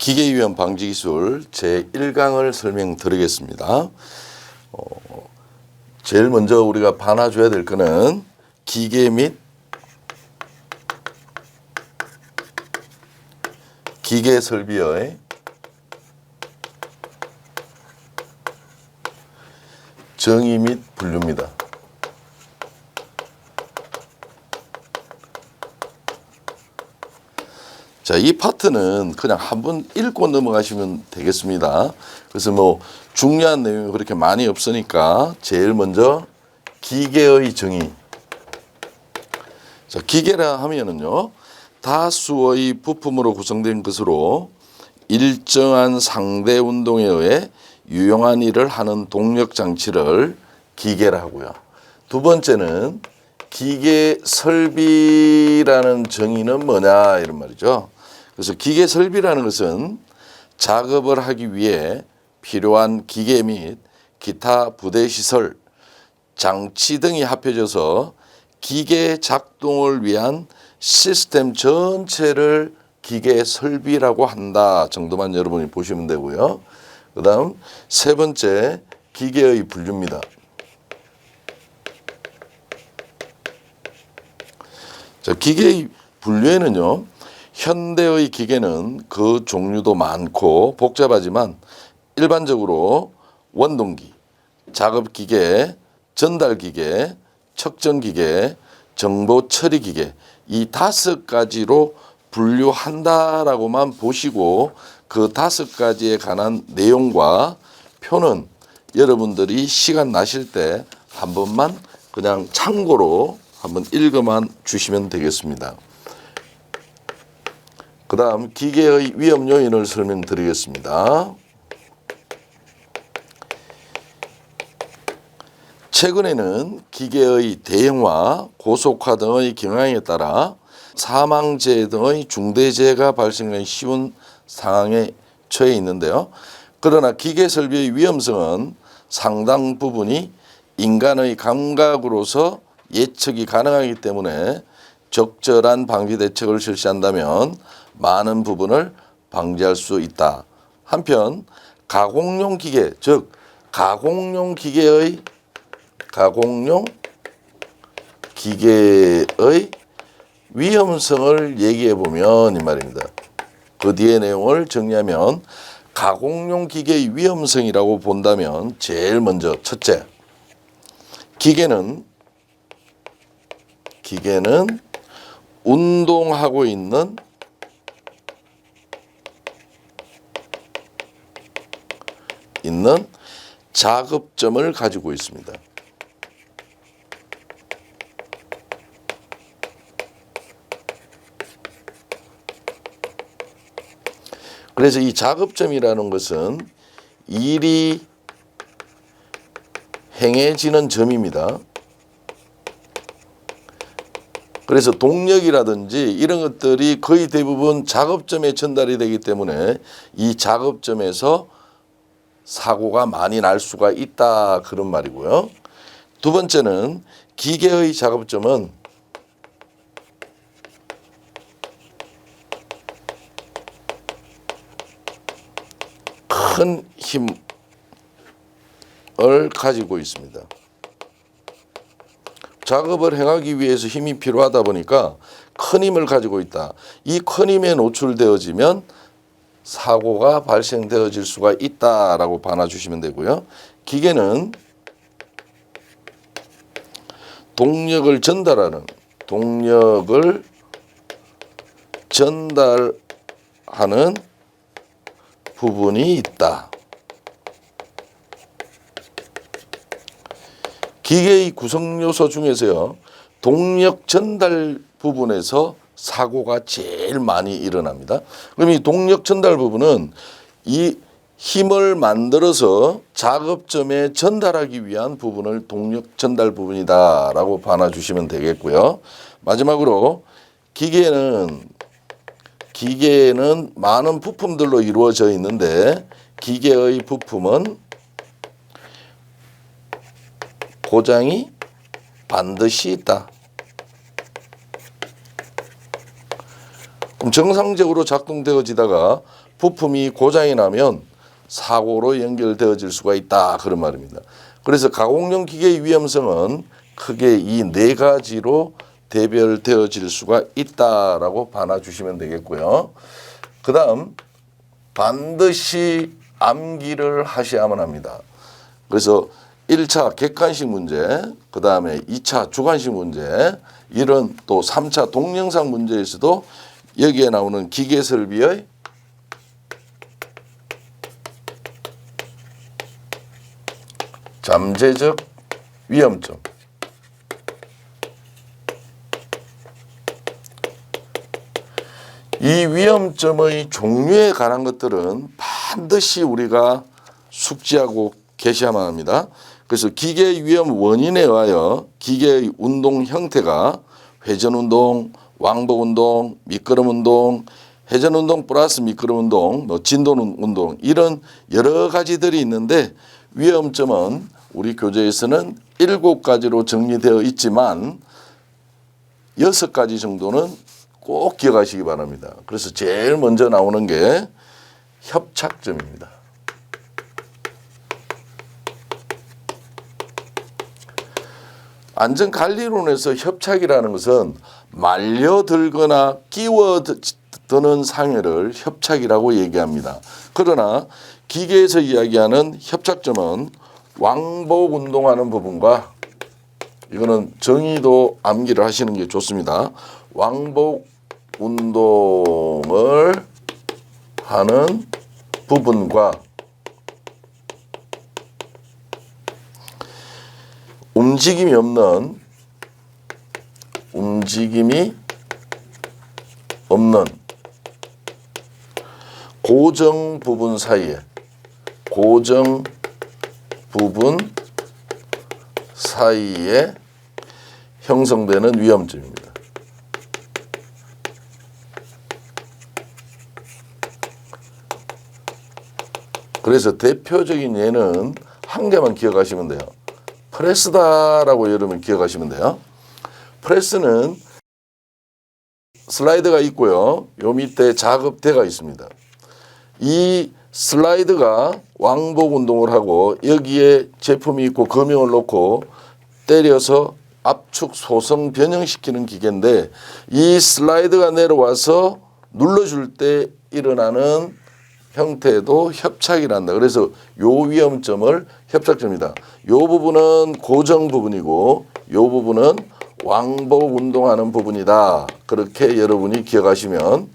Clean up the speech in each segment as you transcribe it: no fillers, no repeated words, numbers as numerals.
기계위험 방지기술 제1강을 설명드리겠습니다. 제일 먼저 우리가 봐놔줘야 될 거는 기계 및 기계 설비의 정의 및 분류입니다. 자, 이 파트는 그냥 한번 읽고 넘어가시면 되겠습니다. 그래서 중요한 내용이 그렇게 많이 없으니까 제일 먼저 기계의 정의. 자, 기계라 하면은요, 다수의 부품으로 구성된 것으로 일정한 상대 운동에 의해 유용한 일을 하는 동력 장치를 기계라 하고요. 두 번째는 기계 설비라는 정의는 뭐냐 이런 말이죠. 그래서 기계 설비라는 것은 작업을 하기 위해 필요한 기계 및 기타 부대 시설, 장치 등이 합해져서 기계 작동을 위한 시스템 전체를 기계 설비라고 한다 정도만 여러분이 보시면 되고요. 그 다음 세 번째 기계의 분류입니다. 자, 기계의 분류에는요, 현대의 기계는 그 종류도 많고 복잡하지만 일반적으로 원동기, 작업기계, 전달기계, 측정기계, 정보처리기계 이 5가지로 분류한다라고만 보시고 그 5가지에 관한 내용과 표는 여러분들이 시간 나실 때 한 번만 그냥 참고로 한번 읽어만 주시면 되겠습니다. 그 다음 기계의 위험 요인을 설명드리겠습니다. 최근에는 기계의 대형화, 고속화 등의 경향에 따라 사망재해 등의 중대재해가 발생하기 쉬운 상황에 처해 있는데요. 그러나 기계 설비의 위험성은 상당 부분이 인간의 감각으로서 예측이 가능하기 때문에 적절한 방지 대책을 실시한다면 많은 부분을 방지할 수 있다. 한편 가공용 기계, 즉 가공용 기계의 위험성을 얘기해 보면 이 말입니다. 그 뒤에 내용을 정리하면 가공용 기계의 위험성이라고 본다면 제일 먼저 첫째, 기계는 운동하고 있는 작업점을 가지고 있습니다. 그래서 이 작업점이라는 것은 일이 행해지는 점입니다. 그래서 동력이라든지 이런 것들이 거의 대부분 작업점에 전달이 되기 때문에 이 작업점에서 사고가 많이 날 수가 있다 그런 말이고요. 두 번째는 기계의 작업점은 큰 힘을 가지고 있습니다. 작업을 행하기 위해서 힘이 필요하다 보니까 큰 힘을 가지고 있다. 이 큰 힘에 노출되어지면 사고가 발생되어질 수가 있다라고 봐주시면 되고요. 기계는 동력을 전달하는 부분이 있다. 기계의 구성 요소 중에서요, 동력 전달 부분에서 사고가 제일 많이 일어납니다. 그럼 이 동력 전달 부분은 이 힘을 만들어서 작업점에 전달하기 위한 부분을 동력 전달 부분이다라고 봐주시면 되겠고요. 마지막으로 기계는 많은 부품들로 이루어져 있는데 기계의 부품은 고장이 반드시 있다. 정상적으로 작동되어지다가 부품이 고장이 나면 사고로 연결되어질 수가 있다 그런 말입니다. 그래서 가공용 기계의 위험성은 크게 이 네 가지로 대별되어질 수가 있다라고 봐주시면 되겠고요. 그 다음 반드시 암기를 하셔야만 합니다. 그래서 1차 객관식 문제, 그 다음에 2차 주관식 문제, 이런 또 3차 동영상 문제에서도 여기에 나오는 기계 설비의 잠재적 위험점, 이 위험점의 종류에 관한 것들은 반드시 우리가 숙지하고 계셔야만 합니다. 그래서 기계 위험 원인에 의하여 기계의 운동 형태가 회전운동, 왕복운동, 미끄럼운동, 회전운동 플러스 미끄럼운동, 진동운동 이런 여러 가지들이 있는데 위험점은 우리 교재에서는 7가지로 정리되어 있지만 6가지 정도는 꼭 기억하시기 바랍니다. 그래서 제일 먼저 나오는 게 협착점입니다. 안전관리론에서 협착이라는 것은 말려들거나 끼워드는 상해를 협착이라고 얘기합니다. 그러나 기계에서 이야기하는 협착점은 왕복 운동하는 부분과, 이거는 정의도 암기를 하시는 게 좋습니다. 왕복 운동을 하는 부분과 움직임이 없는 고정 부분 사이에 형성되는 위험점입니다. 그래서 대표적인 예는 한 개만 기억하시면 돼요. 프레스다라고 여러분 기억하시면 돼요. 프레스는 슬라이드가 있고요. 요 밑에 작업대가 있습니다. 이 슬라이드가 왕복 운동을 하고 여기에 제품이 있고 거명을 놓고 때려서 압축 소성 변형시키는 기계인데, 이 슬라이드가 내려와서 눌러줄 때 일어나는 형태도 협착이란다. 그래서 요 위험점을 협착점이다. 요 부분은 고정 부분이고 요 부분은 왕복 운동하는 부분이다. 그렇게 여러분이 기억하시면,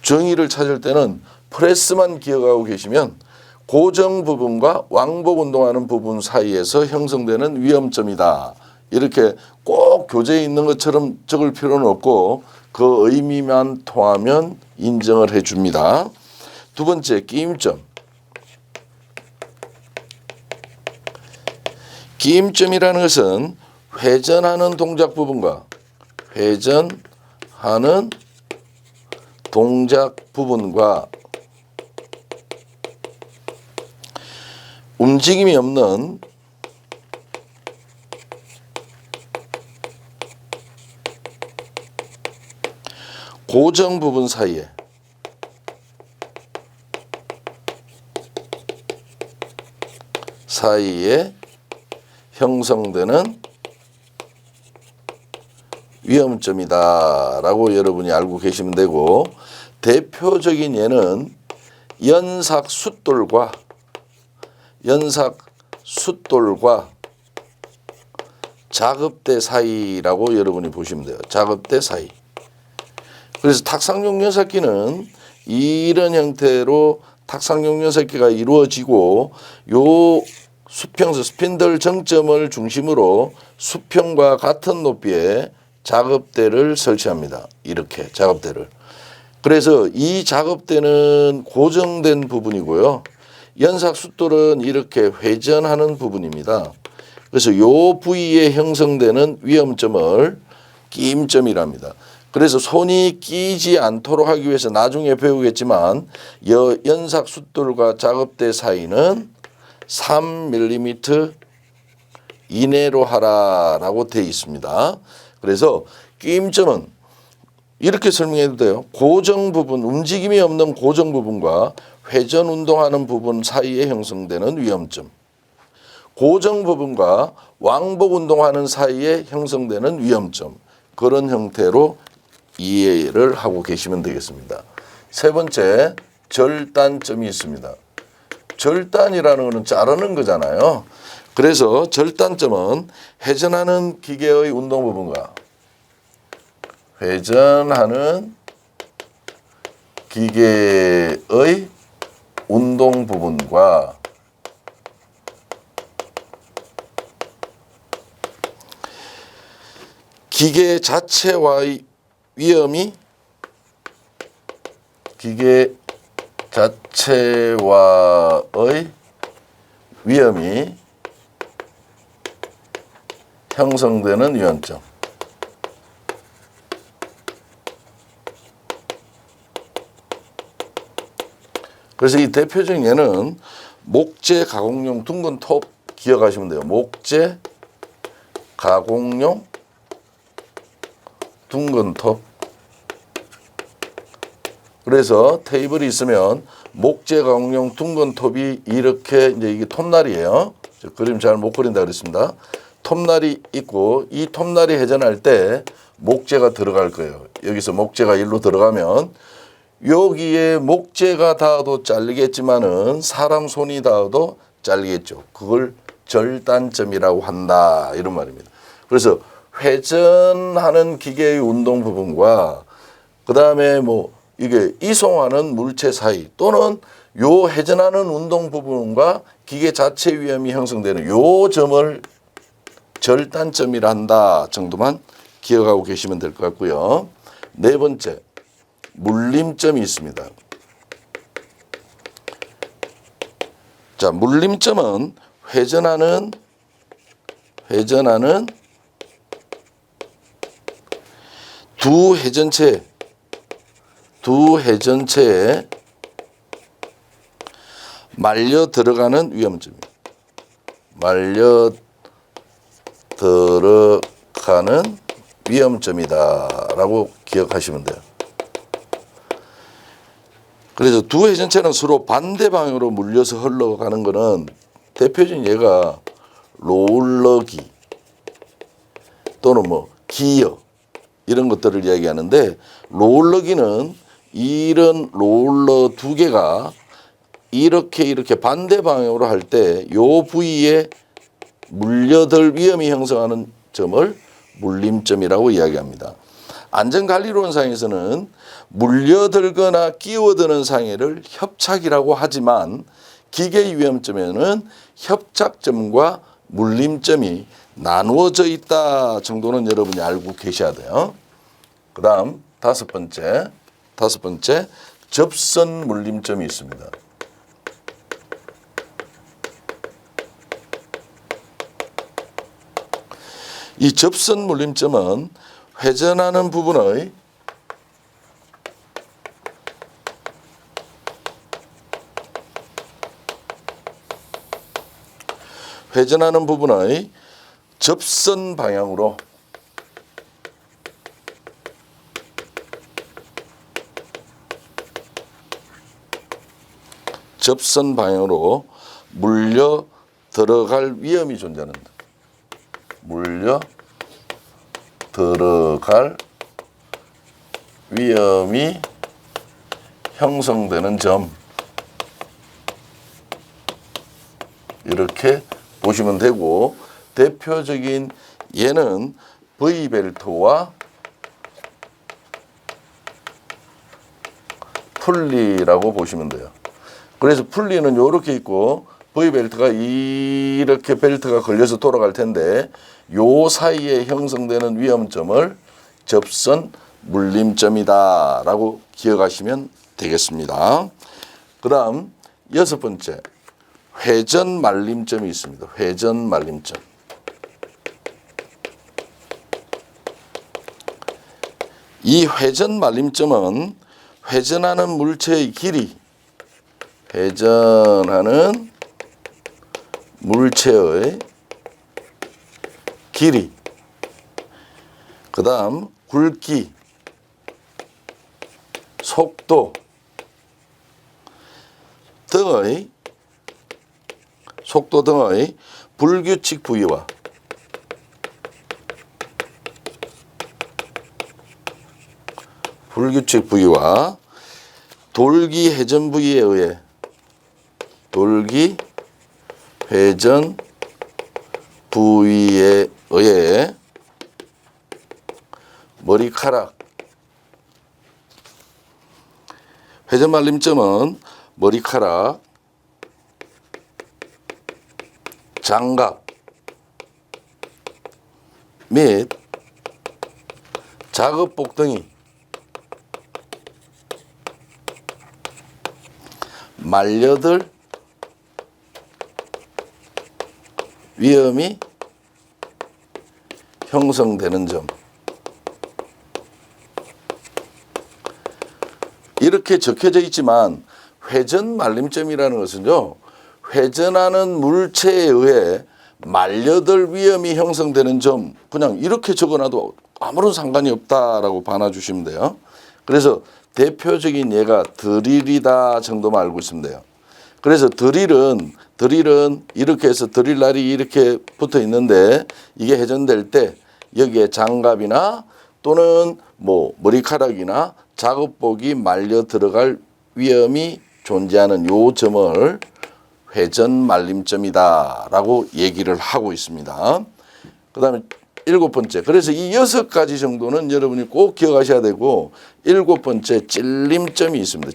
정의를 찾을 때는 프레스만 기억하고 계시면 고정 부분과 왕복 운동하는 부분 사이에서 형성되는 위험점이다. 이렇게 꼭 교재에 있는 것처럼 적을 필요는 없고 그 의미만 통하면 인정을 해줍니다. 두 번째, 끼임점. 끼임점이라는 것은 회전하는 동작 부분과 회전하는 동작 부분과 움직임이 없는 고정 부분 사이에 형성되는 위험점이다 라고 여러분이 알고 계시면 되고, 대표적인 예는 연삭 숫돌과 작업대 사이라고 여러분이 보시면 돼요. 작업대 사이. 그래서 탁상용 연삭기는 이런 형태로 탁상용 연삭기가 이루어지고, 요 수평선 스핀들 정점을 중심으로 수평과 같은 높이의 작업대를 설치합니다. 이렇게 작업대를. 그래서 이 작업대는 고정된 부분이고요. 연삭 숫돌은 이렇게 회전하는 부분입니다. 그래서 요 부위에 형성되는 위험점을 끼임점이랍니다. 그래서 손이 끼지 않도록 하기 위해서 나중에 배우겠지만 연삭 숫돌과 작업대 사이는 3mm 이내로 하라라고 되어 있습니다. 그래서 끼임점은 이렇게 설명해도 돼요. 고정 부분, 움직임이 없는 고정 부분과 회전 운동하는 부분 사이에 형성되는 위험점. 고정 부분과 왕복 운동하는 사이에 형성되는 위험점. 그런 형태로 이해를 하고 계시면 되겠습니다. 세 번째, 절단점이 있습니다. 절단이라는 것은 자르는 거잖아요. 그래서 절단점은 회전하는 기계의 운동 부분과 회전하는 기계의 운동 부분과 기계 자체와의 위험이 기계 자체와의 위험이 형성되는 위험점. 그래서 이 대표적인 예는 목재 가공용 둥근 톱 기억하시면 돼요. 목재 가공용 둥근 톱. 그래서 테이블이 있으면 목재 가공용 둥근 톱이 이렇게 이제 이게 톱날이에요. 그림 잘 못 그린다 그랬습니다. 톱날이 있고 이 톱날이 회전할 때 목재가 들어갈 거예요. 여기서 목재가 일로 들어가면 여기에 목재가 닿아도 잘리겠지만은 사람 손이 닿아도 잘리겠죠. 그걸 절단점이라고 한다 이런 말입니다. 그래서 회전하는 기계의 운동 부분과 그 다음에 뭐 이게 이송하는 물체 사이 또는 요 회전하는 운동 부분과 기계 자체 위험이 형성되는 요 점을 절단점이라 한다 정도만 기억하고 계시면 될 것 같고요. 네 번째, 물림점이 있습니다. 자, 물림점은 회전하는 두 회전체에 말려 들어가는 위험점입니다. 말려 들어가는 위험점이다라고 기억하시면 돼요. 그래서 두 회전체는 서로 반대 방향으로 물려서 흘러가는 것은 대표적인 예가 롤러기 또는 뭐 기어 이런 것들을 이야기하는데 롤러기는 이런 롤러 두 개가 이렇게 반대 방향으로 할 때 요 부위에 물려들 위험이 형성하는 점을 물림점이라고 이야기합니다. 안전관리론상에서는 물려들거나 끼워드는 상해를 협착이라고 하지만 기계 위험점에는 협착점과 물림점이 나누어져 있다 정도는 여러분이 알고 계셔야 돼요. 그 다음 다섯 번째 접선 물림점이 있습니다. 이 접선 물림점은 회전하는 부분의 접선 방향으로 물려 들어갈 위험이 존재한다. 물려 들어갈 위험이 형성되는 점 이렇게 보시면 되고 대표적인 예는 V벨트와 풀리라고 보시면 돼요. 그래서 풀리는 이렇게 있고 V벨트가 이렇게 벨트가 걸려서 돌아갈 텐데 요 사이에 형성되는 위험점을 접선 물림점이다 라고 기억하시면 되겠습니다. 그 다음 여섯 번째, 회전 말림점이 있습니다. 회전 말림점. 이 회전 말림점은 회전하는 물체의 길이, 회전하는 물체의 길이, 그 다음 굵기, 속도 등의 불규칙 부위와 돌기 회전 부위에 의해 머리카락 회전 말림점은 머리카락, 장갑 및 작업복 등이 말려들 위험이 형성되는 점. 이렇게 적혀져 있지만 회전 말림점이라는 것은요, 회전하는 물체에 의해 말려들 위험이 형성되는 점, 그냥 이렇게 적어놔도 아무런 상관이 없다라고 봐주시면 돼요. 그래서 대표적인 예가 드릴이다 정도만 알고 있으면 돼요. 그래서 드릴은 이렇게 해서 드릴날이 이렇게 붙어 있는데 이게 회전될 때 여기에 장갑이나 또는 뭐 머리카락이나 작업복이 말려 들어갈 위험이 존재하는 요 점을 회전 말림점이다라고 얘기를 하고 있습니다. 그다음에 7번째. 그래서 이 6가지 정도는 여러분이 꼭 기억하셔야 되고 7번째 찔림점이 있습니다.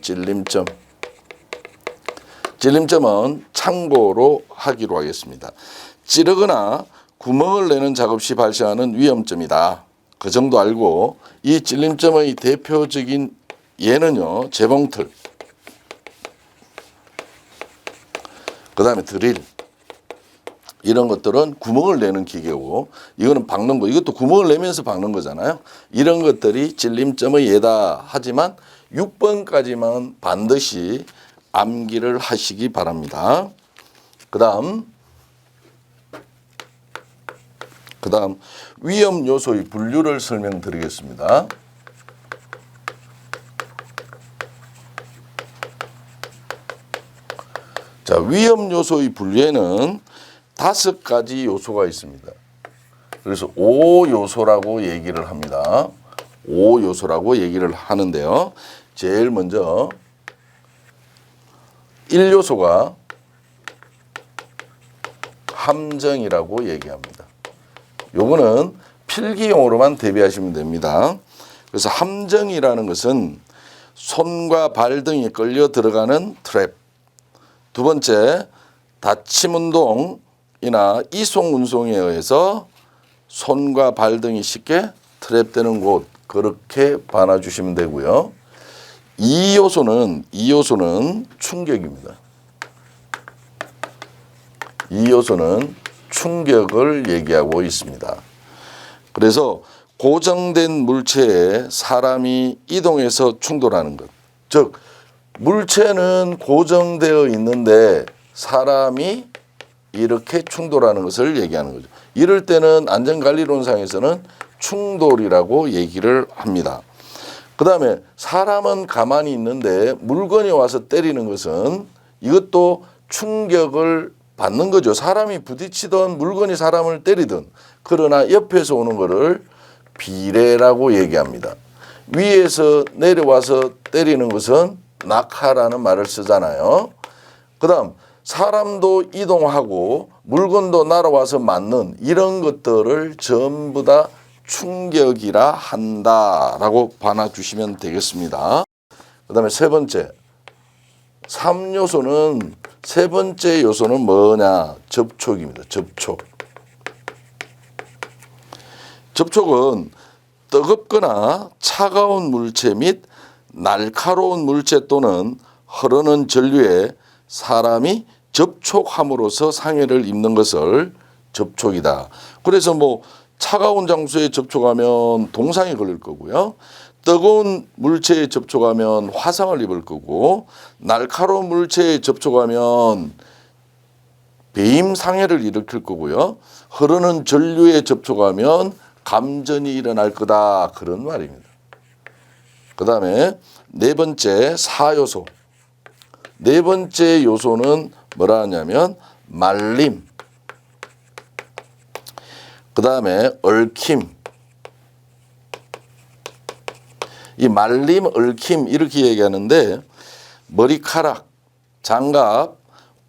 찔림점은 참고로 하기로 하겠습니다. 찌르거나 구멍을 내는 작업 시 발생하는 위험점이다. 그 정도 알고 이 찔림점의 대표적인 예는요, 재봉틀, 그 다음에 드릴, 이런 것들은 구멍을 내는 기계고 이거는 박는 거, 이것도 구멍을 내면서 박는 거잖아요. 이런 것들이 찔림점의 예다 하지만 6번까지만 반드시 암기를 하시기 바랍니다. 그 다음 위험 요소의 분류를 설명드리겠습니다. 자, 위험 요소의 분류에는 5가지 요소가 있습니다. 그래서 5요소라고 얘기를 합니다. 5요소라고 얘기를 하는데요. 제일 먼저 1요소가 함정이라고 얘기합니다. 요거는 필기용어로만 대비하시면 됩니다. 그래서 함정이라는 것은 손과 발 등이 끌려 들어가는 트랩. 두 번째, 닫힘 운동이나 이송 운송에 의해서 손과 발 등이 쉽게 트랩되는 곳, 그렇게 봐주시면 되고요. 2요소는 충격입니다. 2요소는 충격을 얘기하고 있습니다. 그래서 고정된 물체에 사람이 이동해서 충돌하는 것. 즉, 물체는 고정되어 있는데 사람이 이렇게 충돌하는 것을 얘기하는 거죠. 이럴 때는 안전관리론상에서는 충돌이라고 얘기를 합니다. 그 다음에 사람은 가만히 있는데 물건이 와서 때리는 것은 이것도 충격을 받는 거죠. 사람이 부딪히던 물건이 사람을 때리든, 그러나 옆에서 오는 것을 비례라고 얘기합니다. 위에서 내려와서 때리는 것은 낙하라는 말을 쓰잖아요. 그 다음 사람도 이동하고 물건도 날아와서 맞는 이런 것들을 전부 다 충격이라 한다라고 봐주시면 되겠습니다. 그 다음에 3번째, 3요소는 세 번째 요소는 뭐냐? 접촉입니다. 접촉은 뜨겁거나 차가운 물체 및 날카로운 물체 또는 흐르는 전류에 사람이 접촉함으로써 상해를 입는 것을 접촉이다. 그래서 뭐 차가운 장소에 접촉하면 동상이 걸릴 거고요. 뜨거운 물체에 접촉하면 화상을 입을 거고, 날카로운 물체에 접촉하면 배임 상해를 일으킬 거고요. 흐르는 전류에 접촉하면 감전이 일어날 거다, 그런 말입니다. 그다음에 네 번째 4요소. 네 번째 요소는 뭐라 하냐면 말림. 그다음에 얽힘. 이 말림, 얽힘 이렇게 얘기하는데 머리카락, 장갑,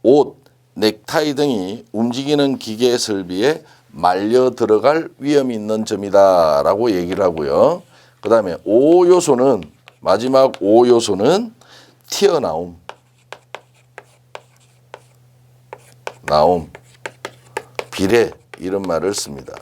옷, 넥타이 등이 움직이는 기계 설비에 말려 들어갈 위험이 있는 점이다라고 얘기를 하고요. 그다음에 5요소는 마지막 5요소는 튀어나옴. 비례 이런 말을 씁니다.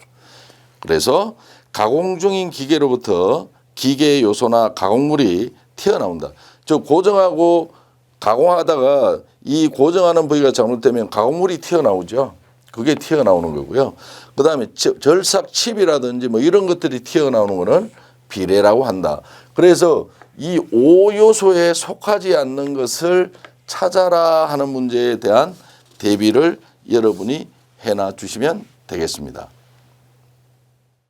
그래서 가공 중인 기계로부터 기계의 요소나 가공물이 튀어나온다. 즉 고정하고 가공하다가 이 고정하는 부위가 잘못되면 가공물이 튀어나오죠. 그게 튀어나오는 거고요. 그다음에 절삭 칩이라든지 뭐 이런 것들이 튀어나오는 거는 비례라고 한다. 그래서 이 5요소에 속하지 않는 것을 찾아라 하는 문제에 대한 대비를 여러분이 해놔 주시면 되겠습니다.